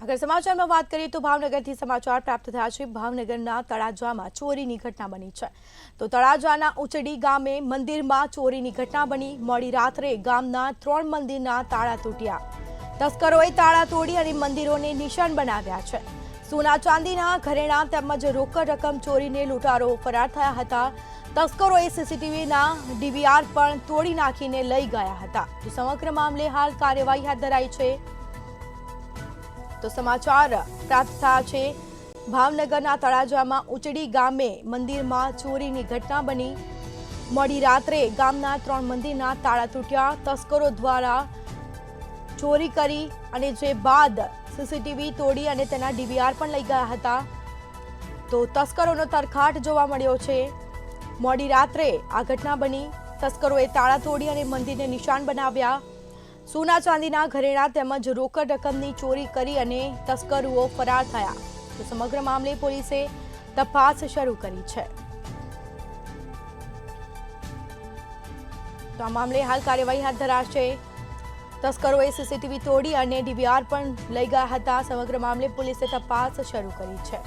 अगर समाचार में बात करिए तो भावनगर समाचार प्राप्त थया छे। भावनगरना तळाजाમાં ચોરીની ઘટના બની છે। તો તળાજાના ઉચડી ગામે મંદિરમાં ચોરીની ઘટના બની। મોડી રાત્રે ગામના 3 મંદિરના તાળા તૂટ્યા। તસ્કરોએ તાળા તોડી અને મંદિરોને નિશાન બનાવ્યા છે। સોના ચાંદીના ઘરેણા તેમજ રોકડ રકમ ચોરીને લૂંટારો ફરાર થયા હતા। તસ્કરોએ સીસીટીવીના ડીવીઆર પણ તોડી નાખીને લઈ ગયા હતા। તો સમગ્ર મામલે હાલ કાર્યવાહી હાથ ધરાઈ છે। तो समाचार प्राप्त थया छे। भावनगरना तळाजाમાં ઉચડી ગામે મંદિરમાં ચોરીની ઘટના બની। મોડી રાત્રે ગામના 3 મંદિરના તાળા તૂટ્યા। તસ્કરો દ્વારા ચોરી કરી અને જે બાદ સીસીટીવી તોડી અને તેના ડીવીઆર પણ લઈ ગયા હતા। તો તસ્કરોનો તરખાટ જોવા મળ્યો છે। મોડી રાત્રે આ ઘટના બની। તસ્કરોએ તાળા તોડી અને મંદિરને નિશાન બનાવ્યા। सोना चांदीना घरेणा તેમજ રોકડ રકમની ચોરી કરી અને તસ્કરો ફરાર થયા। તો સમગ્ર મામલે પોલીસે તપાસ શરૂ કરી છે। તો આ મામલે હાલ કાર્યવાહી હાથ ધરાશે। તસ્કરોએ સીસીટીવી તોડી અને ડીવીઆર પણ લઈ ગયા હતા। સમગ્ર મામલે પોલીસે તપાસ શરૂ કરી છે।